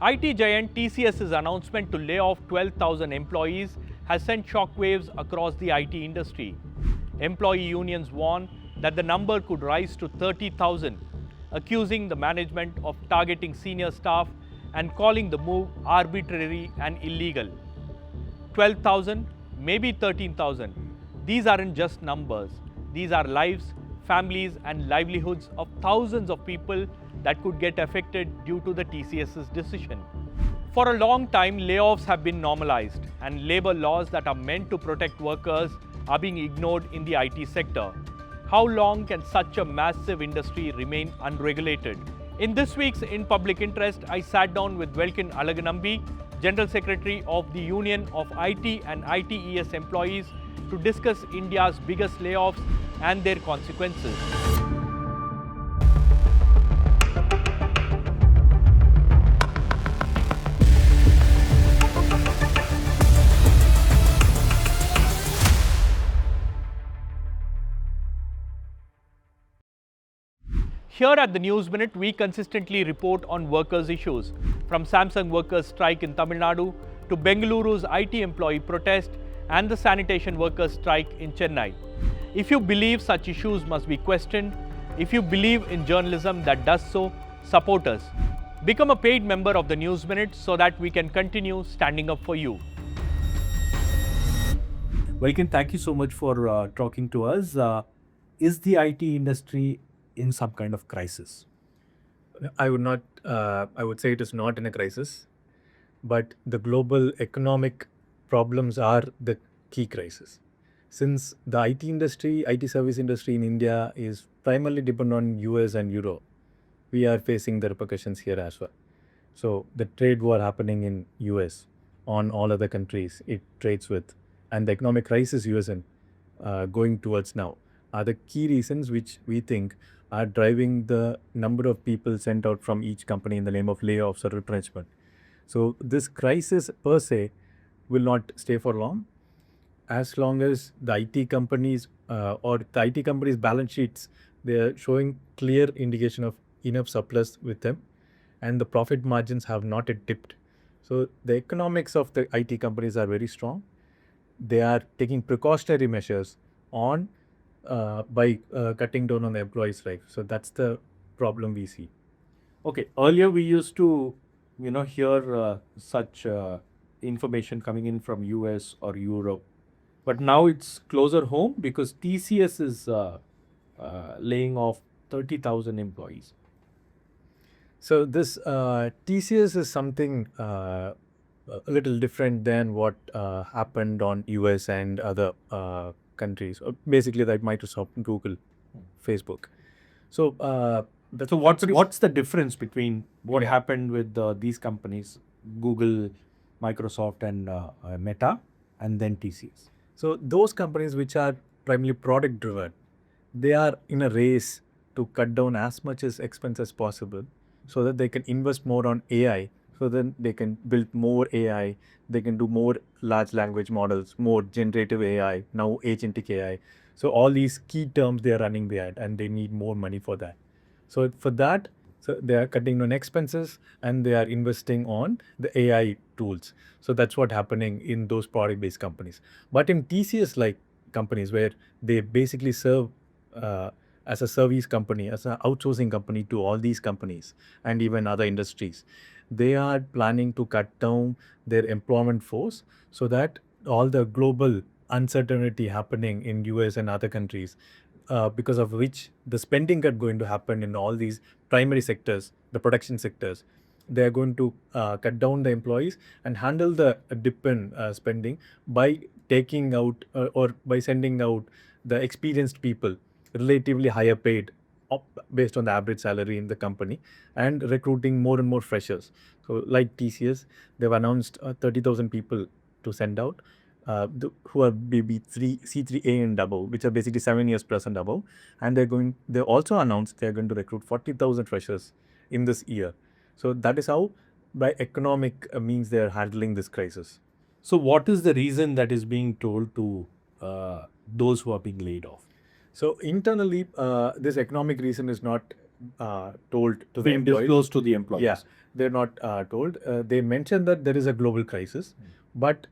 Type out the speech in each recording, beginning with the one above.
IT giant TCS's announcement to lay off 12,000 employees has sent shockwaves across the IT industry. Employee unions warn that the number could rise to 30,000, accusing the management of targeting senior staff and calling the move arbitrary and illegal. 12,000, maybe 13,000. These aren't just numbers. These are lives, families, and livelihoods of thousands of people that could get affected due to the TCS's decision. For a long time, layoffs have been normalized, and labor laws that are meant to protect workers are being ignored in the IT sector. How long can such a massive industry remain unregulated? In this week's In Public Interest, I sat down with Velkin Alaganambi, General Secretary of the Union of IT and ITES employees, to discuss India's biggest layoffs and their consequences. Here at the News Minute, we consistently report on workers' issues, from Samsung workers' strike in Tamil Nadu to Bengaluru's IT employee protest and the sanitation workers' strike in Chennai. If you believe such issues must be questioned, if you believe in journalism that does so, support us. Become a paid member of the News Minute so that we can continue standing up for you. Welkin, thank you so much for talking to us. Is the IT industry in some kind of crisis? I would say it is not in a crisis, but the global economic problems are the key crisis. Since the IT service industry in India is primarily dependent on US and Europe, we are facing the repercussions here as well. So the trade war happening in US on all other countries it trades with, and the economic crisis US in going towards now are the key reasons which we think are driving the number of people sent out from each company in the name of layoffs or retrenchment. So this crisis per se will not stay for long, as long as the IT companies or the IT companies' balance sheets, they are showing clear indication of enough surplus with them, and the profit margins have not yet dipped. So the economics of the IT companies are very strong. They are taking precautionary measures on by cutting down on the employees' life. So that's the problem we see. Okay, earlier we used to, hear such information coming in from US or Europe, but now it's closer home because TCS is laying off 30,000 employees. So this TCS is something a little different than what happened on US and other countries, basically like Microsoft, Google, Facebook. So what's the difference between what happened with these companies, Google, Microsoft, and Meta, and then TCS? So those companies which are primarily product driven, they are in a race to cut down as much as expense as possible, so that they can invest more on AI. So then they can build more AI, they can do more large language models, more generative AI, now agentic AI. So all these key terms they are running behind, and they need more money for that. So for that, so they are cutting down expenses and they are investing on the AI tools. So that's what's happening in those product-based companies. But in TCS-like companies, where they basically serve as a service company, as an outsourcing company to all these companies and even other industries, they are planning to cut down their employment force so that all the global uncertainty happening in US and other countries, because of which the spending cut going to happen in all these primary sectors, the production sectors, they are going to cut down the employees and handle the dip in spending by taking out or by sending out the experienced people, relatively higher paid based on the average salary in the company, and recruiting more and more freshers. So like TCS, they've announced 30,000 people to send out, who are maybe C3A and above, which are basically 7 years plus and above. And they also announced they're going to recruit 40,000 freshers in this year. So that is how by economic means they're handling this crisis. So what is the reason that is being told to those who are being laid off? So internally, this economic reason is not told to the Being employees. disclosed to the employees. Yeah, they're not told. They mention that there is a global crisis, but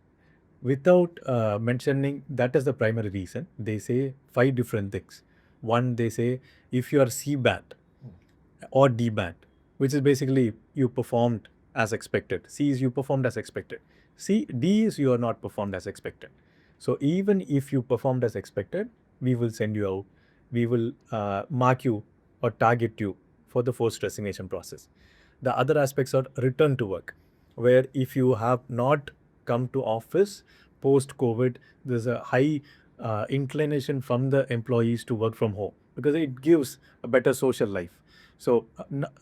without mentioning that as the primary reason, they say 5 different things. One, they say if you are C-band or D-band, which is basically you performed as expected. C is you performed as expected. D is you are not performed as expected. So even if you performed as expected, we will send you out. We will mark you or target you for the forced resignation process. The other aspects are return to work, where if you have not come to office post COVID, there's a high inclination from the employees to work from home because it gives a better social life. So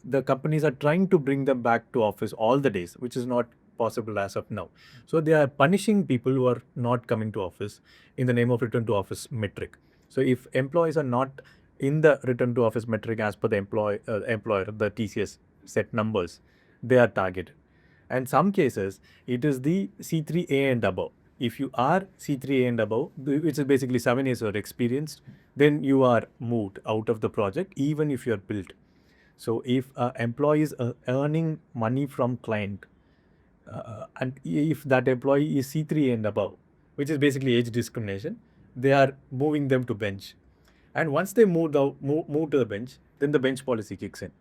the companies are trying to bring them back to office all the days, which is not possible as of now. So they are punishing people who are not coming to office in the name of return to office metric. So if employees are not in the return to office metric as per the employer, the TCS set numbers, they are targeted. And some cases, it is the C3A and above. If you are C3A and above, which is basically 7 years of experience, then you are moved out of the project, even if you are built. So if employee is earning money from client, and if that employee is C3 and above, which is basically age discrimination, they are moving them to bench. And once they move to the bench, then the bench policy kicks in.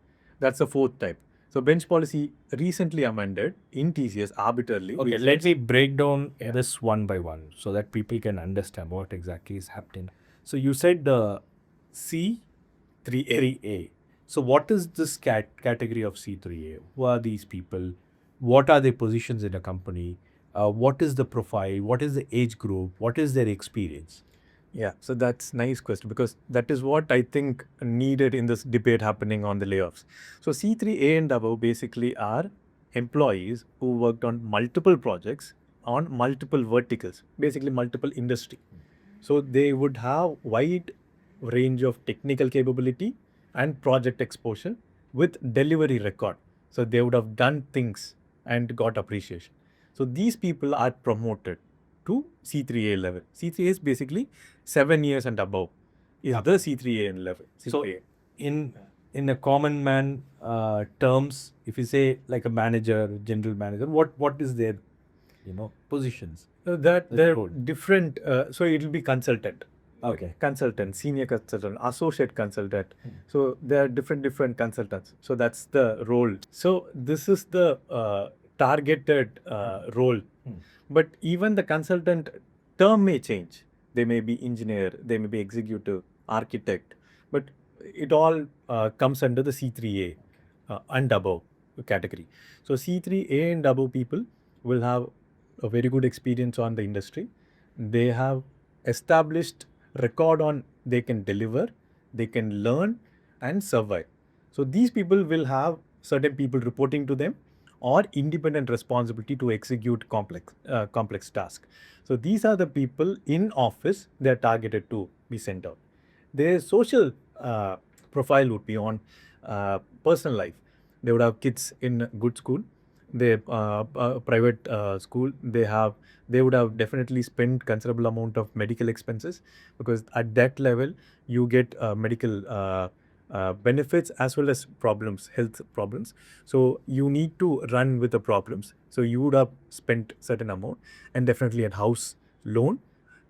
That's the fourth type. So bench policy recently amended in TCS arbitrarily. Okay, let me break down this one by one so that people can understand what exactly is happening. So you said the C3A. So what is this category of C3A? Who are these people? What are their positions in a company? What is the profile? What is the age group? What is their experience? Yeah, so that's nice question because that is what I think needed in this debate happening on the layoffs. So C3A and above basically are employees who worked on multiple projects on multiple verticals, basically multiple industry. So they would have wide range of technical capability and project exposure with delivery record. So they would have done things and got appreciation. So these people are promoted to C3A level. C3A is basically 7 years and above is the C3A level. So in a common man terms, if you say like a manager, general manager, what is their positions? That they're different. So it will be consultant. Okay. Consultant, senior consultant, associate consultant. So there are different consultants. So that's the role. So this is the targeted role. But even the consultant term may change. They may be engineer, they may be executive, architect, but it all comes under the C3A and above category. So C3A and above people will have a very good experience on the industry. They have established record on they can deliver, they can learn and survive. So these people will have certain people reporting to them or independent responsibility to execute complex tasks. So these are the people in office they are targeted to be sent out. Their social profile would be on personal life. They would have kids in good school, they private school. They would have definitely spent considerable amount of medical expenses because at that level you get medical benefits as well as problems, health problems. So you need to run with the problems. So you would have spent certain amount and definitely a house loan,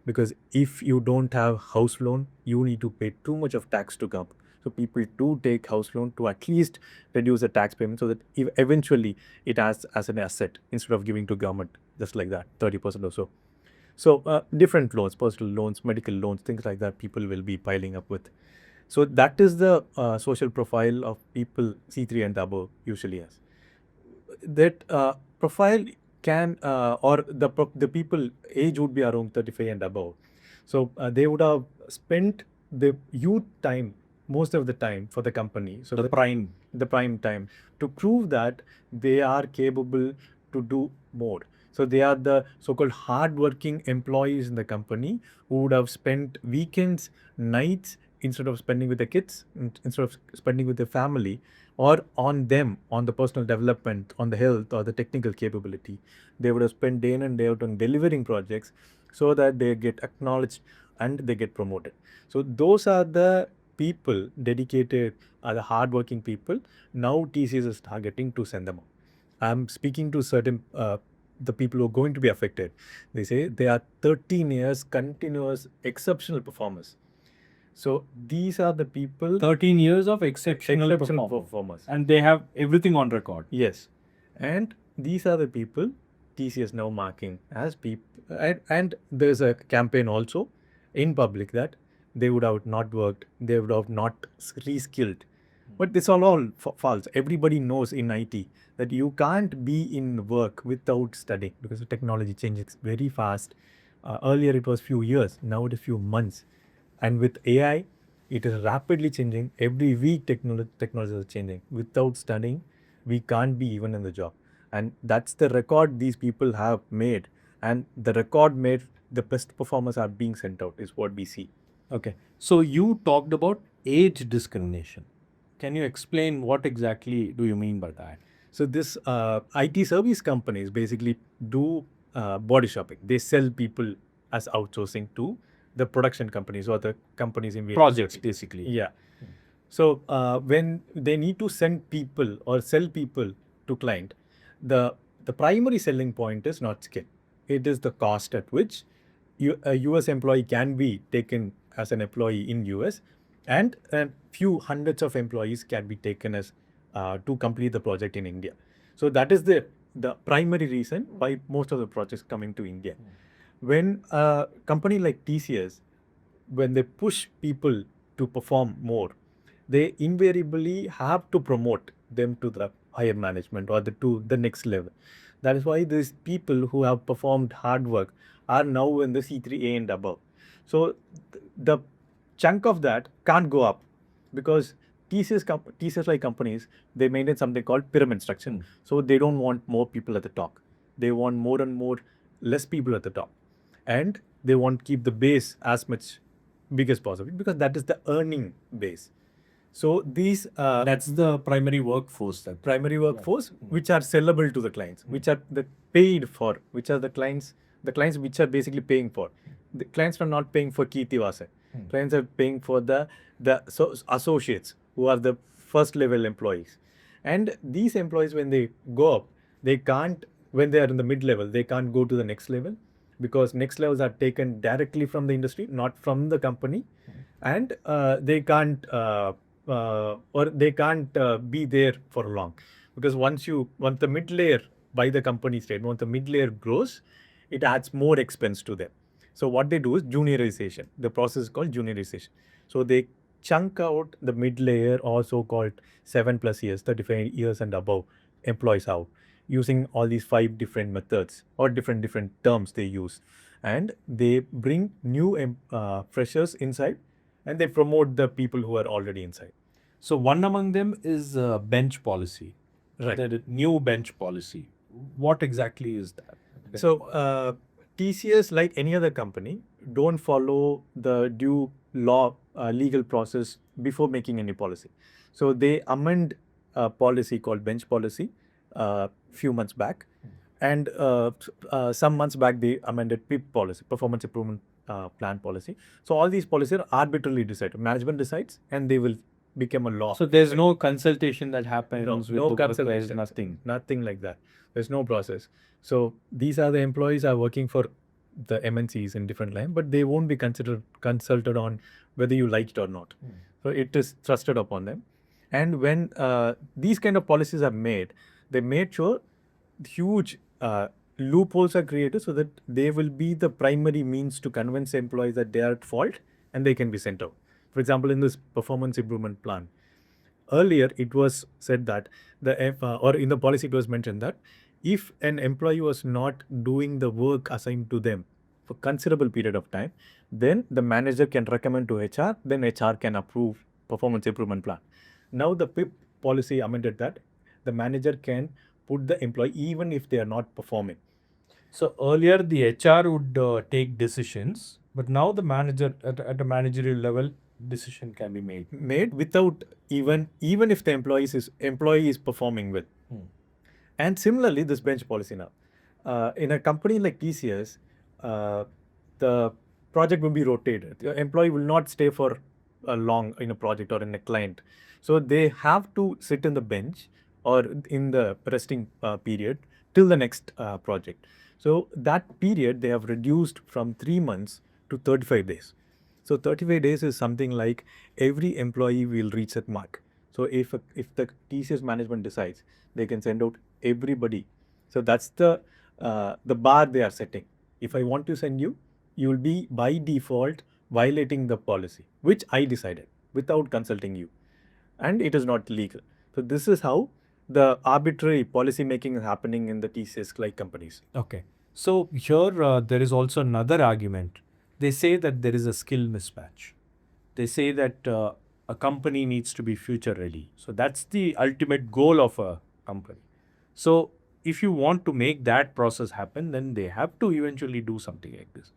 because if you don't have house loan, you need to pay too much of tax to government. So people do take house loan to at least reduce the tax payment so that eventually it as an asset instead of giving to government just like that, 30% or so. So different loans, personal loans, medical loans, things like that people will be piling up with. So that is the social profile of people C3 and above usually has. That profile can or the people age would be around 35 and above. So they would have spent the youth time most of the time for the company. So the prime time to prove that they are capable to do more. So they are the so-called hard-working employees in the company who would have spent weekends, nights instead of spending with the kids, instead of spending with their family, or on them, on the personal development, on the health or the technical capability. They would have spent day in and day out on delivering projects so that they get acknowledged and they get promoted. So those are the people dedicated, the hardworking people, now TCS is targeting to send them out. I'm speaking to certain the people who are going to be affected. They say they are 13 years continuous exceptional performers. So these are the people 13 years of exceptional performers. and they have everything on record. Yes. And these are the people TCS now marking as people. And there's a campaign also in public that they would have not worked, they would have not reskilled. But this all false. Everybody knows in IT that you can't be in work without studying because the technology changes very fast. Earlier it was few years, now it is few months. And with AI, it is rapidly changing. Every week technology is changing. Without studying, we can't be even in the job. And that's the record these people have made. And the record made, the best performers are being sent out is what we see. Okay. So you talked about age discrimination. Can you explain what exactly do you mean by that? So this IT service companies basically do body shopping. They sell people as outsourcing to the production companies or the companies in Projects, basically. Yeah. So when they need to send people or sell people to client, the primary selling point is not skill. It is the cost at which a US employee can be taken as an employee in US, and a few hundreds of employees can be taken as to complete the project in India. So that is the primary reason why most of the projects coming to India. When a company like TCS, when they push people to perform more, they invariably have to promote them to the higher management or to the next level. That is why these people who have performed hard work are now in the C3A and above. So the chunk of that can't go up because TCS like companies, they maintain something called pyramid structure. So they don't want more people at the top. They want more and more less people at the top. And they want to keep the base as much big as possible because that is the earning base. So these That's the primary workforce. Which are sellable to the clients, which are the paid for, which are the clients which are basically paying for. The clients are not paying for Kirti Vasa. Clients are paying for the associates who are the first level employees. And these employees, when they go up, they can't, when they are in the mid level, they can't go to the next level because next levels are taken directly from the industry, not from the company. And they can't be there for long because once the mid layer by the company state, once the mid layer grows, it adds more expense to them. So what they do is juniorization. The process is called juniorization. So they chunk out the mid layer, or so-called 7+ years, 35 years and above employees out, using all these 5 different methods or different terms they use, and they bring new freshers inside, and they promote the people who are already inside. So one among them is bench policy. Right. The new bench policy. What exactly is that? So TCS, like any other company, don't follow the due law legal process before making any policy. So they amend a policy called bench policy few months back, and some months back they amended PIP policy, performance improvement plan policy. So all these policies are arbitrarily decided. Management decides, and they will become a law. So there's no consultation that happens No with consultation, nothing like that. There's no process. So these are the employees are working for the MNCs in different line, but they won't be consulted on whether you like it or not. So it is thrusted upon them. And when these kind of policies are made, they made sure huge loopholes are created so that they will be the primary means to convince employees that they are at fault and they can be sent out. For example, in this performance improvement plan, earlier it was said that or in the policy it was mentioned that if an employee was not doing the work assigned to them for considerable period of time, then the manager can recommend to HR, then HR can approve performance improvement plan. Now the PIP policy amended that the manager can put the employee even if they are not performing. So earlier the HR would take decisions, but now the manager at a managerial level, decision can be made without even if the employee is performing well. And similarly, this bench policy now, in a company like TCS, the project will be rotated. The employee will not stay for long in a project or in a client. So they have to sit in the bench or in the resting period till the next project. So that period they have reduced from 3 months to 35 days. So 35 days is something like every employee will reach that mark. So if the TCS management decides, they can send out everybody. So that's the bar they are setting. If I want to send you, you will be by default violating the policy, which I decided without consulting you, and it is not legal. So this is how the arbitrary policy making is happening in the TCS like companies. Okay. So here there is also another argument. They say that there is a skill mismatch. They say that a company needs to be future ready. So that's the ultimate goal of a company. So if you want to make that process happen, then they have to eventually do something like this.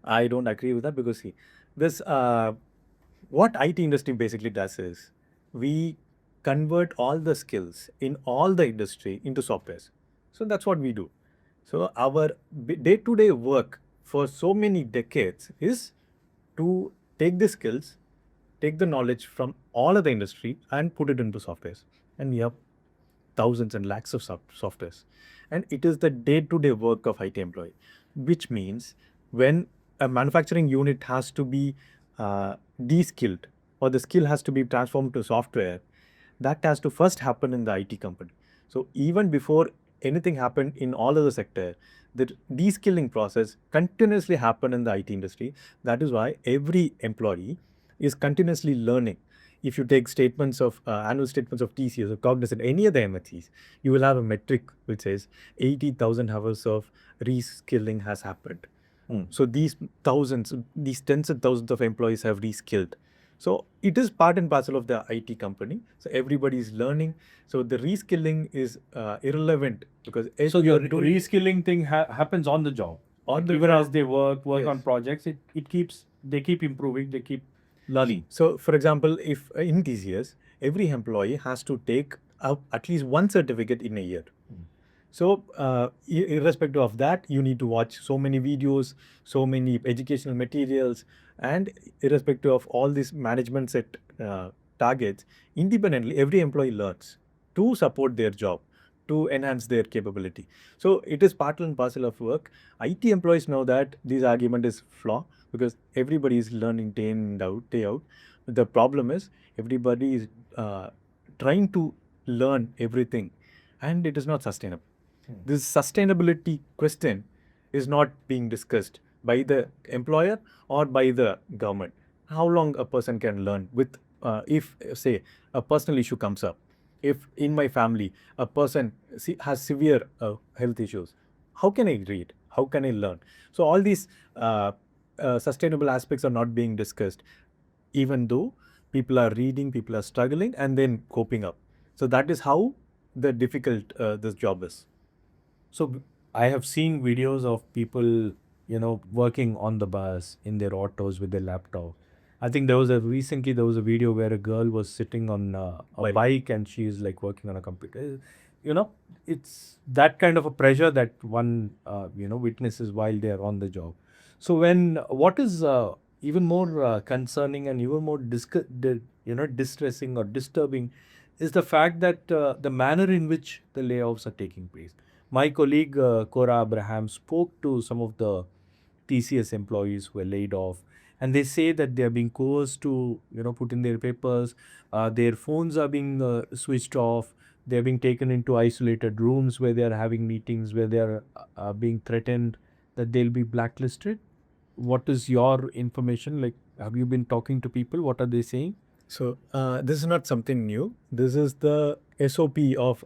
I don't agree with that because see, this what IT industry basically does is we convert all the skills in all the industry into softwares. So that's what we do. So our day-to-day work for so many decades is to take the skills, take the knowledge from all of the industry and put it into softwares. And we have thousands and lakhs of softwares. And it is the day-to-day work of IT employee, which means when a manufacturing unit has to be de-skilled or the skill has to be transformed to software, that has to first happen in the IT company. So even before anything happened in all other sector, the de-skilling process continuously happen in the IT industry. That is why every employee is continuously learning. If you take statements of annual statements of TCS or Cognizant, any other MNCs, you will have a metric which says 80,000 hours of reskilling has happened. So these tens of thousands of employees have reskilled. So it is part and parcel of the IT company. So everybody is learning. So the reskilling is irrelevant because So your reskilling thing happens on the job. Even as they work Yes. on projects, they keep improving, they keep learning. So, for example, if in TCS, every employee has to take up at least one certificate in a year. So, irrespective of that, you need to watch so many videos, so many educational materials, and irrespective of all these management set targets, independently, every employee learns to support their job, to enhance their capability. So, it is part and parcel of work. IT employees know that this argument is flaw because everybody is learning day in and out, day out. The problem is everybody is trying to learn everything, and it is not sustainable. This sustainability question is not being discussed by the employer or by the government. How long a person can learn with, if say a personal issue comes up, if in my family a person has severe health issues, how can I read? How can I learn? So all these sustainable aspects are not being discussed, even though people are reading, people are struggling, and then coping up. So that is how the difficult this job is. So I have seen videos of people, working on the bus in their autos with their laptop. I think recently there was a video where a girl was sitting on a bike and she's like working on a computer. It's that kind of a pressure that one, witnesses while they are on the job. So what is even more concerning and even more distressing or disturbing is the fact that the manner in which the layoffs are taking place. My colleague Cora Abraham spoke to some of the TCS employees who were laid off, and they say that they are being coerced to, put in their papers. Their phones are being switched off. They are being taken into isolated rooms where they are having meetings, where they are being threatened that they'll be blacklisted. What is your information? Like, have you been talking to people? What are they saying? So this is not something new. This is the SOP of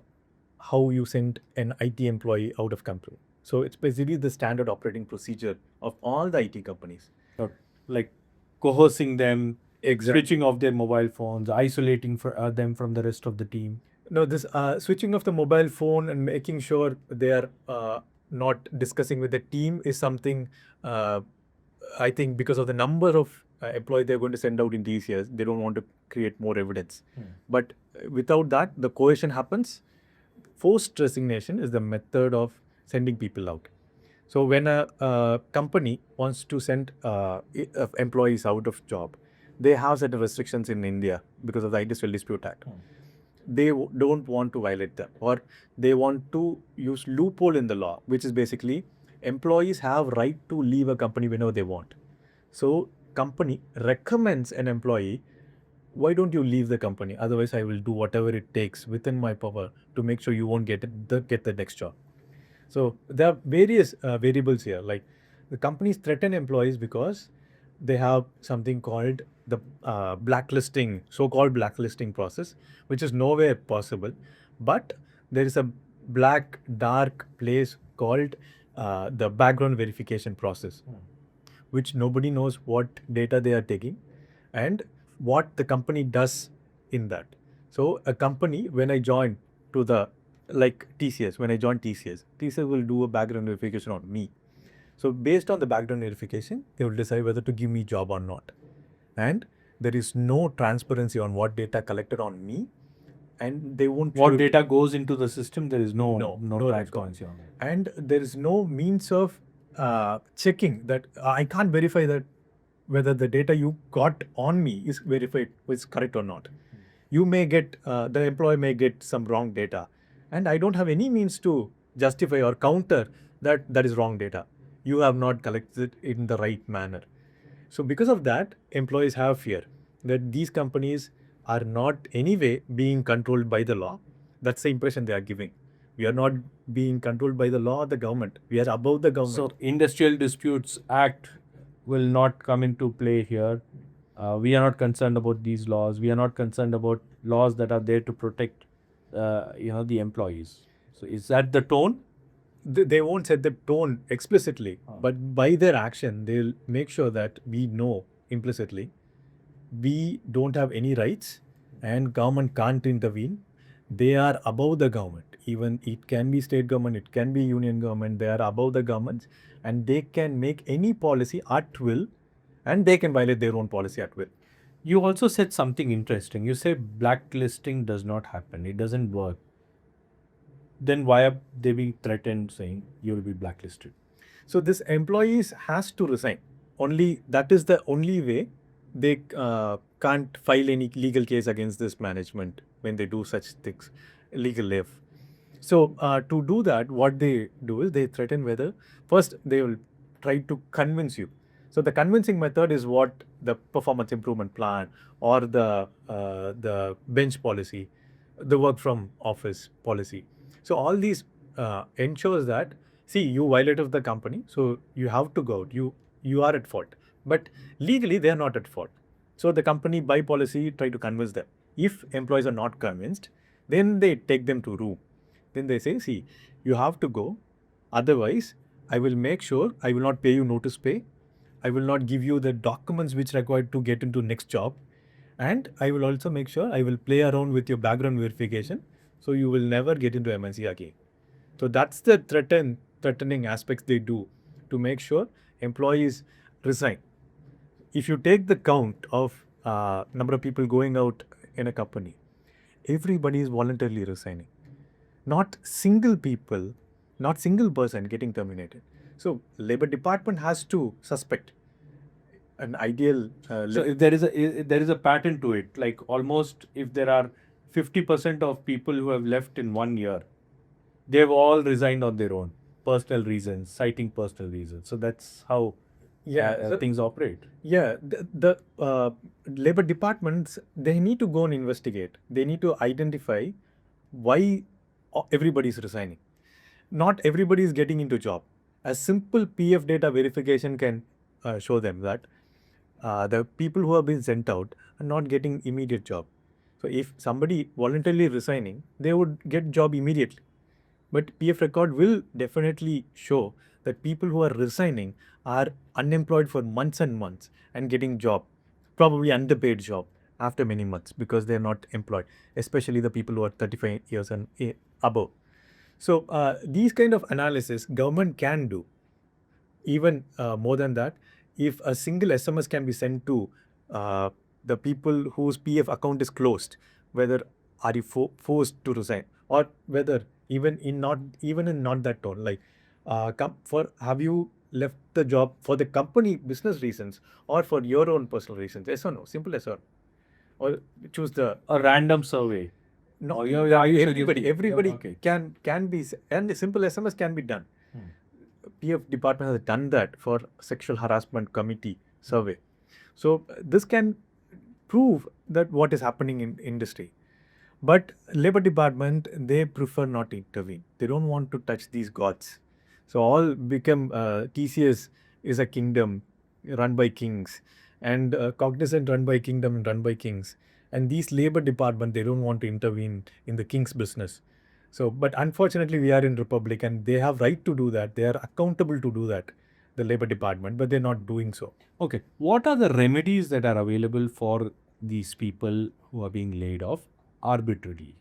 how you send an IT employee out of company. So it's basically the standard operating procedure of all the IT companies. Like coercing them, Exactly. switching off their mobile phones, isolating them from the rest of the team. No, this switching off the mobile phone and making sure they are not discussing with the team is something I think because of the number of employees they're going to send out in these years, they don't want to create more evidence. But without that, the coercion happens. Forced resignation is the method of sending people out. So when a company wants to send employees out of job, they have certain restrictions in India because of the Industrial Dispute Act. They don't want to violate them, or they want to use loophole in the law, which is basically employees have right to leave a company whenever they want. So company recommends an employee, why don't you leave the company? Otherwise, I will do whatever it takes within my power to make sure you won't get the next job. So there are various variables here. Like the companies threaten employees because they have something called the blacklisting, so-called blacklisting process, which is nowhere possible. But there is a black, dark place called the background verification process, which nobody knows what data they are taking and what the company does in that. So a company, when I join to the, like TCS, when I join TCS will do a background verification on me. So based on the background verification, they will decide whether to give me job or not. And there is no transparency on what data collected on me, and they won't. What data goes into the system, there is no no transparency on it. And there is no means of checking that. I can't verify that whether the data you got on me is verified, is correct or not. You may get, the employee may get some wrong data, and I don't have any means to justify or counter that is wrong data. You have not collected it in the right manner. So because of that, employees have fear that these companies are not anyway being controlled by the law. That's the impression they are giving. We are not being controlled by the law or the government. We are above the government. So Industrial Disputes Act will not come into play here. We are not concerned about these laws. We are not concerned about laws that are there to protect, the employees. So is that the tone? They won't set the tone explicitly, but by their action, they'll make sure that we know implicitly we don't have any rights and government can't intervene. They are above the government. Even it can be state government, it can be union government. They are above the governments, and they can make any policy at will, and they can violate their own policy at will. You also said something interesting. You say blacklisting does not happen. It doesn't work. Then why are they being threatened saying you will be blacklisted? So this employees has to resign. Only that is the only way. They can't file any legal case against this management when they do such things, legal layoff. So to do that, what they do is they threaten whether first they will try to convince you. So the convincing method is what the performance improvement plan or the bench policy, the work from office policy. So all these ensures that, see, you violated the company, so you have to go out. You are at fault, but legally they are not at fault. So the company by policy try to convince them. If employees are not convinced, then they take them to room. Then they say, see, you have to go. Otherwise, I will make sure I will not pay you notice pay. I will not give you the documents which required to get into next job. And I will also make sure I will play around with your background verification. So you will never get into MNC again. So that's the threatening aspects they do to make sure employees resign. If you take the count of number of people going out in a company, everybody is voluntarily resigning. Not single person getting terminated. So labor department has to suspect an ideal. So if there is a pattern to it, like almost if there are 50% of people who have left in 1 year, they've all resigned on their own, personal reasons, citing personal reasons. So that's how things operate. Yeah, the labor departments, they need to go and investigate. They need to identify why everybody is resigning. Not everybody is getting into job. A simple PF data verification can show them that the people who have been sent out are not getting immediate job. So if somebody voluntarily resigning, they would get job immediately. But PF record will definitely show that people who are resigning are unemployed for months and months and getting job, probably underpaid job after many months because they are not employed, especially the people who are 35 years and above. So these kind of analysis government can do. Even more than that, if a single SMS can be sent to the people whose PF account is closed, whether are you forced to resign, or whether even in not that tone, like have you left the job for the company business reasons or for your own personal reasons? Yes or no? Simple as or. Or choose the A random survey. no. Oh, yeah, Everybody okay. can be, and a simple SMS can be done. PF department has done that for sexual harassment committee survey. So this can prove that what is happening in industry. But Labor Department, they prefer not to intervene. They don't want to touch these gods. So all become TCS is a kingdom run by kings, and Cognizant run by kingdom and run by kings. And these Labor Department, they don't want to intervene in the king's business. So, but unfortunately, we are in Republic, and they have right to do that. They are accountable to do that, the Labor Department, but they're not doing so. Okay. What are the remedies that are available for these people who are being laid off arbitrarily?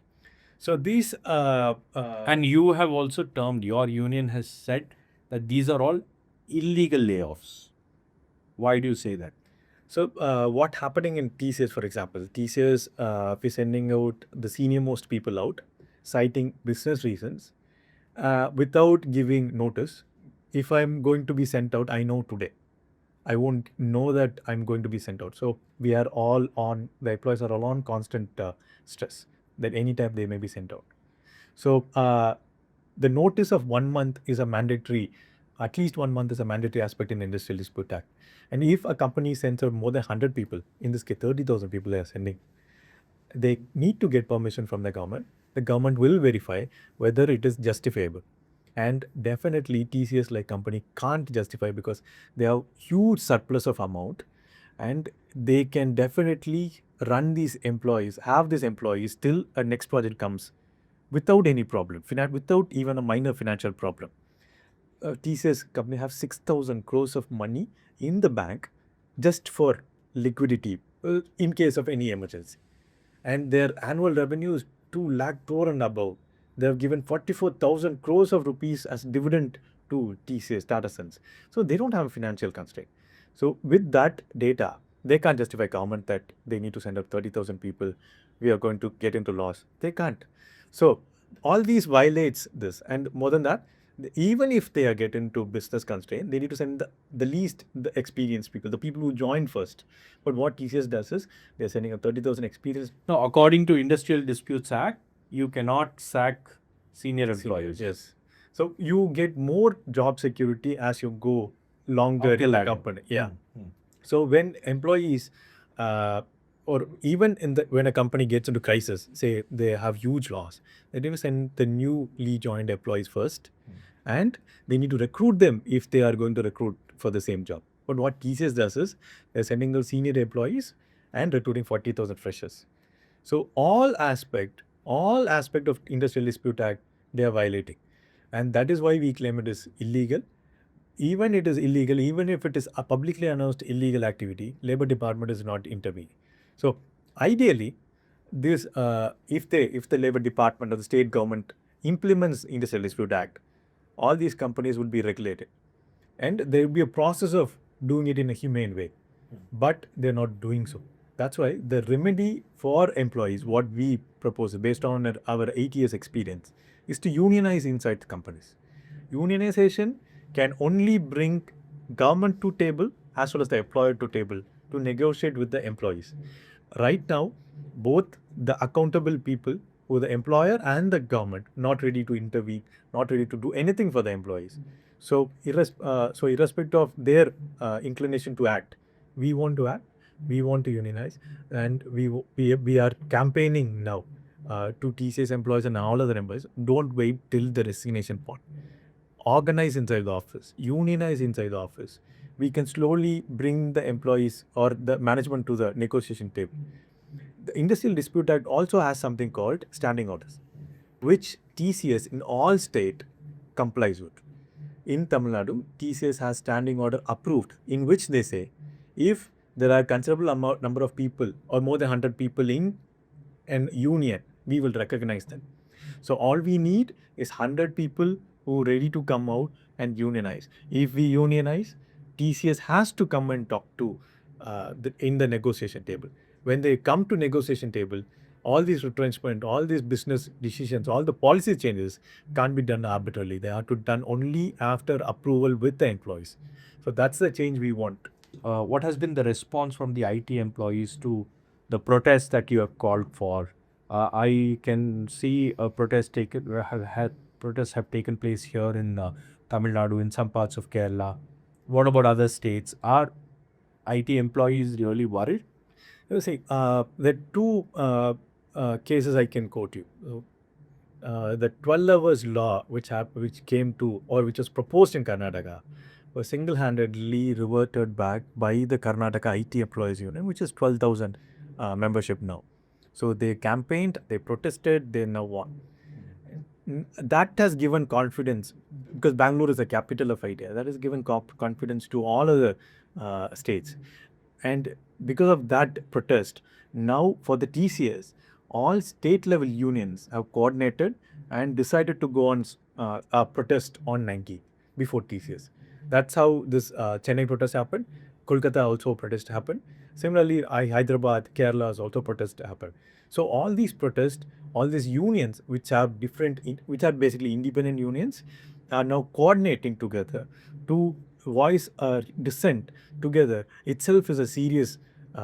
So these And you have also termed, your union has said that these are all illegal layoffs. Why do you say that? So what happening in TCS, for example, TCS is sending out the senior most people out, citing business reasons, without giving notice. If I'm going to be sent out, I know today. I won't know that I'm going to be sent out. So we are all on, the employees are all on constant stress that anytime they may be sent out. So the notice of 1 month is a mandatory, at least 1 month is a mandatory aspect in the Industrial Dispute Act. And if a company sends out more than 100 people, in this case 30,000 people they are sending, they need to get permission from the government. The government will verify whether it is justifiable. And definitely TCS like company can't justify because they have huge surplus of amount, and they can definitely run these employees, have these employees till a next project comes without any problem, without even a minor financial problem. TCS company have 6,000 crores of money in the bank just for liquidity in case of any emergency. And their annual revenue is 2 lakh crore and above. They have given 44,000 crores of rupees as dividend to TCS, Tata Sons. So they don't have a financial constraint. So with that data, they can't justify government that they need to send out 30,000 people. We are going to get into loss. They can't. So all these violates this, and more than that, even if they are get into business constraint, they need to send the least the experienced people, the people who joined first. But what TCS does is they're sending a 30,000 experienced. Now, according to Industrial Disputes Act, you cannot sack senior employees. Yes. So you get more job security as you go longer Up the in the ladder. company. Yeah. So when employees or even in the when a company gets into crisis, say they have huge loss, they need to send the newly joined employees first, and they need to recruit them if they are going to recruit for the same job. But what TCS does is they're sending those senior employees and recruiting 40,000 freshers. So all aspect of Industrial Dispute Act, they are violating, and that is why we claim it is illegal. Even it is illegal, even if it is a publicly announced illegal activity, Labor Department is not intervening. So ideally, this if the Labor Department or the state government implements Industrial Dispute Act, all these companies would be regulated, and there will be a process of doing it in a humane way. But they're not doing so. That's why the remedy for employees, what we propose based on our 8 years experience, is to unionize inside the companies. Unionization can only bring government to table as well as the employer to table to negotiate with the employees. Right now, both the accountable people, who the employer and the government, not ready to intervene, not ready to do anything for the employees. So, irrespective of their inclination to act, we want to act, we want to unionize, and we are campaigning now to TCS employees and all other employees. Don't wait till the resignation point. Organize inside the office, unionize inside the office. We can slowly bring the employees or the management to the negotiation table. The Industrial Dispute Act also has something called standing orders, which TCS in all state complies with. In Tamil Nadu, TCS has standing order approved, in which they say if there are considerable number of people or more than 100 people in an union, we will recognize them. So all we need is 100 people who are ready to come out and unionize. If we unionize, TCS has to come and talk to in the negotiation table. When they come to negotiation table, all these retrenchment, all these business decisions, all the policy changes can't be done arbitrarily. They are to done only after approval with the employees. So that's the change we want. What has been the response from the IT employees to the protest that you have called for? I can see a protest protests have taken place here in Tamil Nadu, in some parts of Kerala. What about other states? Are IT employees really worried? You see, there are two cases I can quote you. The 12 hours law, which came to, or which was proposed in Karnataka, was single-handedly reverted back by the Karnataka IT Employees Union, which is 12,000 membership now. So they campaigned, they protested, they now won. That has given confidence, because Bangalore is the capital of IT. That has given confidence to all other states. And because of that protest, now for the TCS, all state level unions have coordinated and decided to go on a protest on 90 before TCS. That's how this Chennai protest happened. Kolkata also protest happened. Similarly, Hyderabad, Kerala has also protest happened. So all these protests, all these unions, which are which are basically independent unions, are now coordinating together to voice a dissent together itself is a serious,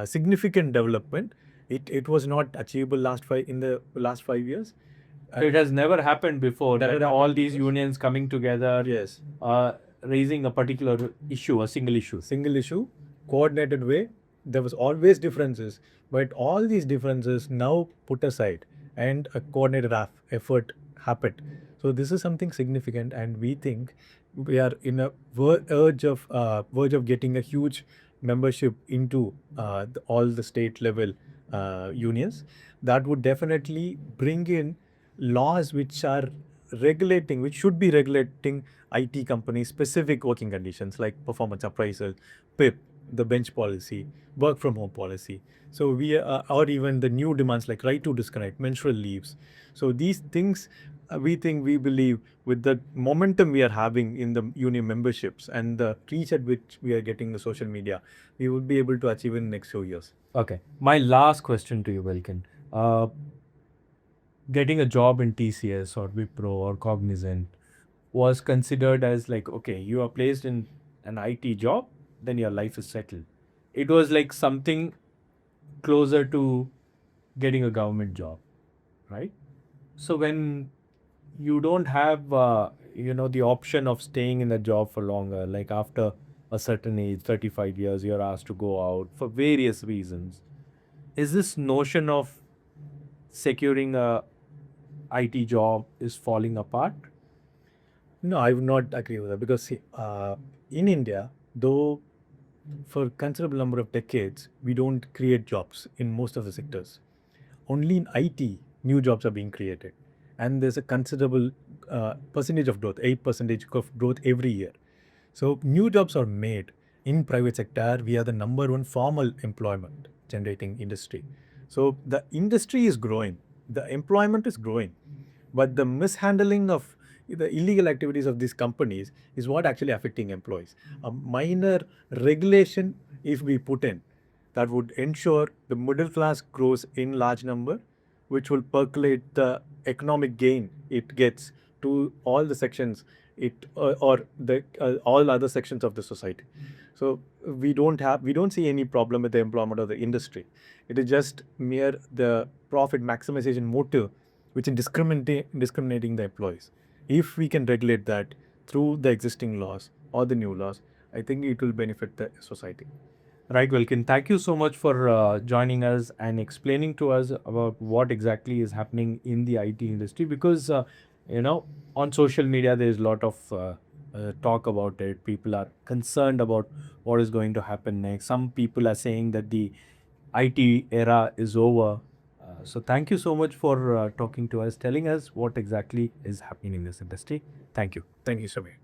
significant development. It was not achievable in the last 5 years. So it has never happened before Never that happened all these before. unions coming together, Yes. raising a particular issue, a single issue. Single issue, coordinated way. There was always differences, but all these differences now put aside and a coordinated effort happened. So this is something significant, and we think we are in a verge of getting a huge membership into all the state level unions. That would definitely bring in laws which should be regulating IT companies specific working conditions like performance appraisal, PIP, the bench policy, work from home policy. So or even the new demands like right to disconnect, menstrual leaves. So these things, we believe, with the momentum we are having in the union memberships and the reach at which we are getting the social media, we will be able to achieve in the next few years. Okay. My last question to you, Welkin. Getting a job in TCS or Wipro or Cognizant was considered as like, okay, you are placed in an IT job, then your life is settled. It was like something closer to getting a government job, right? So when you don't have, the option of staying in a job for longer, like after a certain age, 35 years, you're asked to go out for various reasons. Is this notion of securing a IT job is falling apart? No, I would not agree with that, because see, in India, though for considerable number of decades, we don't create jobs in most of the sectors. Only in IT, new jobs are being created, and there's a considerable percentage of growth, 8% of growth every year. So new jobs are made in private sector. We are the number one formal employment generating industry. So the industry is growing, the employment is growing, but the mishandling of the illegal activities of these companies is what actually affecting employees. A minor regulation, if we put in, that would ensure the middle class grows in large number, which will percolate the economic gain it gets to all the sections or the all other sections of the society. So we don't see any problem with the employment of the industry. It is just mere the profit maximization motive which is discriminating the employees. If we can regulate that through the existing laws or the new laws, I think it will benefit the society. Right, Wilkin. Thank you so much for joining us and explaining to us about what exactly is happening in the IT industry. Because, on social media, there is a lot of talk about it. People are concerned about what is going to happen next. Some people are saying that the IT era is over. So, thank you so much for talking to us, telling us what exactly is happening in this industry. Thank you. Thank you, Shabbir.